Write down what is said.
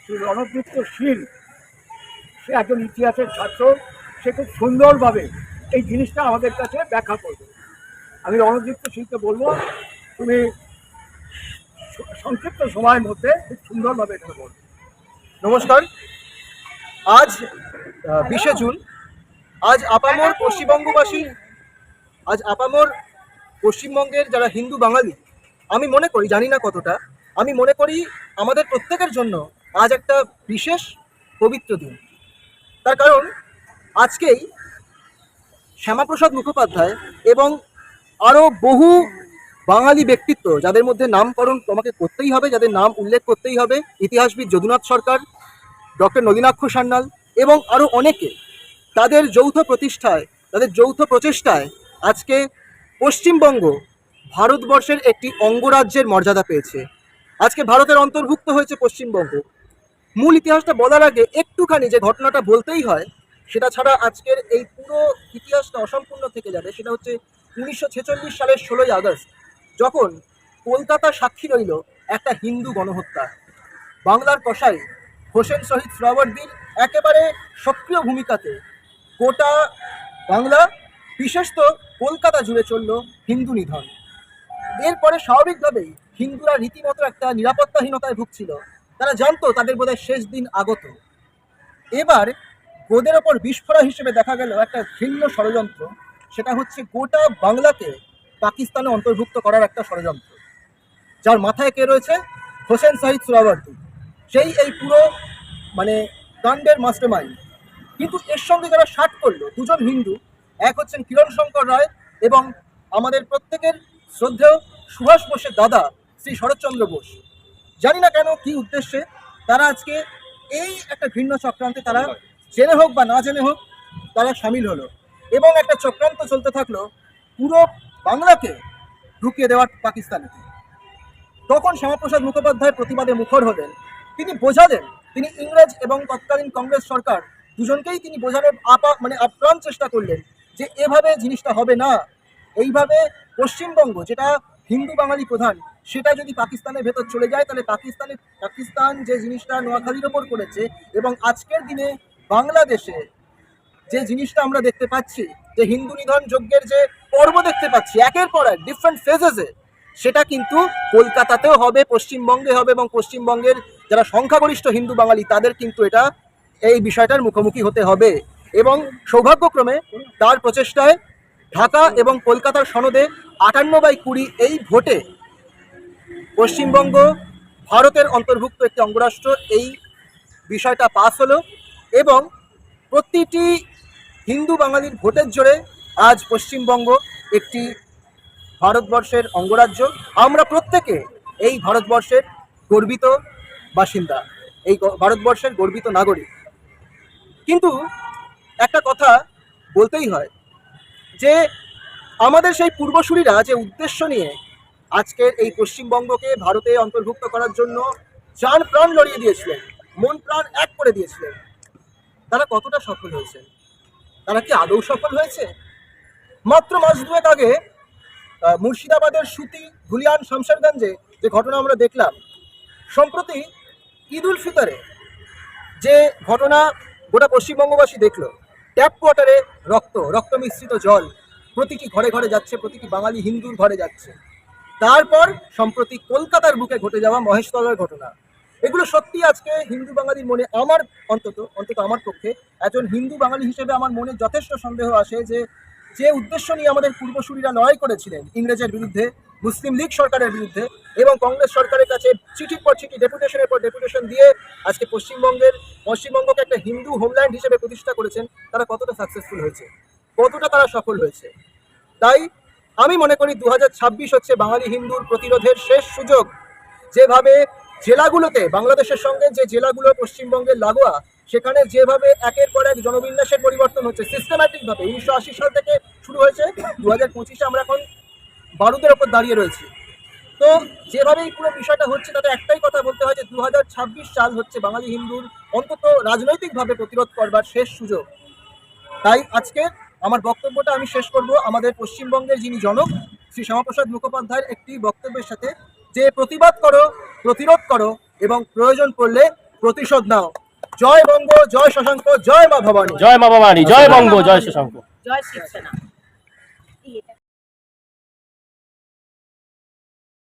শ্রী রণদীপ্ত শীল, সে একজন ইতিহাসের ছাত্র, সে খুব সুন্দরভাবে এই জিনিসটা আমাদের কাছে ব্যাখ্যা করবে। আমি রণদীপ্ত শীলকে বলবো, তুমি সংক্ষিপ্ত সময়ের মধ্যে খুব সুন্দরভাবে এটা বলবে। নমস্কার। আজ 20শে জুন। আজ আপামর পশ্চিমবঙ্গবাসী, আজ আপামর পশ্চিমবঙ্গের যারা হিন্দু বাঙালি, আমি মনে করি, জানি না কতটা, আমি মনে করি আমাদের প্রত্যেকের জন্য আজ একটা বিশেষ পবিত্র দিন। তার কারণ আজকেই শ্যামাপ্রসাদ মুখোপাধ্যায় এবং আরও বহু বাঙালি ব্যক্তিত্ব, যাদের মধ্যে নামকরণ তোমাকে করতেই হবে, যাদের নাম উল্লেখ করতেই হবে, ইতিহাসবিদ যদুনাথ সরকার, ডক্টর নলিনাক্ষ সান্যাল এবং আরও অনেকে, তাদের যৌথ প্রতিষ্ঠায়, তাদের যৌথ প্রচেষ্টায় আজকে পশ্চিমবঙ্গ ভারতবর্ষের একটি অঙ্গরাজ্যের মর্যাদা পেয়েছে। আজকে ভারতের অন্তর্ভুক্ত হয়েছে পশ্চিমবঙ্গ। মূল ইতিহাসটা বলার আগে একটুখানি যে ঘটনাটা বলতেই হয়, সেটা ছাড়া আজকের এই পুরো ইতিহাসটা অসম্পূর্ণ থেকে যাবে। সেটা হচ্ছে 1946 সালের 16ই আগস্ট, যখন কলকাতা সাক্ষী রইল একটা হিন্দু গণহত্যা। বাংলার কসাই হোসেন শহীদ সোহরাওয়ার্দীর একেবারে সক্রিয় ভূমিকাতে গোটা বাংলা, বিশেষত কলকাতা জুড়ে চলল হিন্দু নিধন। এরপরে স্বাভাবিকভাবেই হিন্দুরা রীতিমতো একটা নিরাপত্তাহীনতায় ভুগছিল। তারা জানতো তাদের বোধহয় শেষ দিন আগত। এবার গোদের ওপর বিস্ফোরা হিসেবে দেখা গেল একটা ভিন্ন ষড়যন্ত্র। সেটা হচ্ছে গোটা বাংলাকে পাকিস্তানে অন্তর্ভুক্ত করার একটা ষড়যন্ত্র, যার মাথায় কে রয়েছে? হোসেন শহীদ সোহরাওয়ার্দী। সেই এই পুরো কাণ্ডের মাস্টারমাইন্ড। কিন্তু এর সঙ্গে যারা শাট করলো দুজন হিন্দু, এক হচ্ছেন কিরণ শঙ্কর রায় এবং আমাদের প্রত্যেকের শ্রদ্ধেয় সুভাষ বোসের দাদা শ্রী শরৎচন্দ্র বোস। জানি না কেন, কি উদ্দেশ্যে তারা আজকে এই একটা ভিন্ন চক্রান্তে, তারা জেনে হোক বা না জেনে হোক, তারা সামিল হলো এবং একটা চক্রান্ত চলতে থাকলো পুরো বাংলাকে ঢুকিয়ে দেওয়ার পাকিস্তানে। তখন শ্যামাপ্রসাদ মুখোপাধ্যায় প্রতিবাদে মুখর হলেন। তিনি বোঝালেন, তিনি ইংরেজ এবং তৎকালীন কংগ্রেস সরকার দুজনকেই তিনি বোঝানোর আপ্রাণ চেষ্টা করলেন যে এভাবে জিনিসটা হবে না। এইভাবে পশ্চিমবঙ্গ, যেটা হিন্দু বাঙালি প্রধান, সেটা যদি পাকিস্তানের ভেতর চলে যায়, তাহলে পাকিস্তান যে জিনিসটা নোয়াখালীর ওপর করেছে এবং আজকের দিনে বাংলাদেশে যে জিনিসটা আমরা দেখতে পাচ্ছি, যে হিন্দু নিধন যজ্ঞের যে পর্ব দেখতে পাচ্ছি একের পর এক ডিফারেন্ট ফেজেসে, সেটা কিন্তু কলকাতাতেও হবে, পশ্চিমবঙ্গে হবে এবং পশ্চিমবঙ্গের যারা সংখ্যাগরিষ্ঠ হিন্দু বাঙালি, তাদের কিন্তু এই বিষয়টার মুখোমুখি হতে হবে। এবং সৌভাগ্যক্রমে তার প্রচেষ্টায় ঢাকা এবং কলকাতার সনদে 58/20 এই ভোটে পশ্চিমবঙ্গ ভারতের অন্তর্ভুক্ত একটি অঙ্গরাষ্ট্র, এই বিষয়টা পাস হলো এবং প্রতিটি হিন্দু বাঙালির ভোটের জোরে আজ পশ্চিমবঙ্গ একটি ভারতবর্ষের অঙ্গরাজ্য। আমরা প্রত্যেকে এই ভারতবর্ষের গর্বিত বাসিন্দা, এই ভারতবর্ষের গর্বিত নাগরিক। কিন্তু একটা কথা বলতেই হয় যে আমাদের সেই পূর্বসূরীরা যে উদ্দেশ্য নিয়ে আজকের এই পশ্চিমবঙ্গকে ভারতে অন্তর্ভুক্ত করার জন্য জান প্রাণ লড়িয়ে দিয়েছিলেন, মন প্রাণ এক করে দিয়েছিলেন, তারা কতটা সফল হয়েছে? তারা কি আদৌ সফল হয়েছে? মাত্র মাস দুয়েক আগে মুর্শিদাবাদের সুতি, ধুলিয়ান, শামশেরগঞ্জে যে ঘটনা আমরা দেখলাম, সম্প্রতি ঈদ উল ফিতরে যে ঘটনা গোটা পশ্চিমবঙ্গবাসী দেখলো, ট্যাপ ওয়াটারে রক্ত মিশ্রিত জল প্রতিটি ঘরে ঘরে যাচ্ছে, প্রতিটি বাঙালি হিন্দুর ঘরে যাচ্ছে। তারপর সম্প্রতি কলকাতার বুকে ঘটে যাওয়া মহেশতলার ঘটনা, এগুলো সত্যি আজকে হিন্দু বাঙালির মনে, আমার অন্তত আমার পক্ষে একজন হিন্দু বাঙালি হিসেবে আমার মনে যথেষ্ট সন্দেহ আসে যে উদ্দেশ্য নিয়ে আমাদের পূর্বসূরীরা লড়াই করেছিলেন ইংরেজের বিরুদ্ধে, মুসলিম লীগ সরকারের বিরুদ্ধে এবং কংগ্রেস সরকারের কাছে চিঠির পর চিঠি, ডেপুটেশনের পর ডেপুটেশন দিয়ে আজকে পশ্চিমবঙ্গকে একটা হিন্দু হোমল্যান্ড হিসেবে প্রতিষ্ঠা করেছেন, তারা কতটা সাকসেসফুল হয়েছে, কতটা তারা সফল হয়েছে। তাই আমি মনে করি 2026 হচ্ছে বাঙালি হিন্দুর প্রতিরোধের শেষ সুযোগ। যেভাবে জেলাগুলোতে, বাংলাদেশের সঙ্গে যে জেলাগুলো পশ্চিমবঙ্গের লাগোয়া, সেখানে যেভাবে একের পর এক জনবিন্যাসের পরিবর্তন হচ্ছে সিস্টেম্যাটিকভাবে, 1980 সাল থেকে শুরু হয়েছে, 2025-এ আমরা এখন বারুদের ওপর দাঁড়িয়ে রয়েছি। তো যেভাবে এই পুরো বিষয়টা হচ্ছে, তাতে একটাই কথা বলতে হয় যে 2026 সাল হচ্ছে বাঙালি হিন্দুর অন্তত রাজনৈতিকভাবে প্রতিরোধ করবার শেষ সুযোগ। তাই আজকে আমার বক্তব্যটা আমি শেষ করব আমাদের পশ্চিমবঙ্গের যিনি জনক শ্রী শ্যামাপ্রসাদ মুখোপাধ্যায়ের একটি বক্তব্যের সাথে, যে প্রতিবাদ করো, প্রতিরোধ করো এবং প্রয়োজন পড়লে প্রতিশোধ নাও। জয় বঙ্গ, জয় শশাঙ্ক, জয় মা ভবানী। জয় মা ভবানী, জয় বঙ্গ, জয় শশাঙ্ক। জয় শিবসেনা।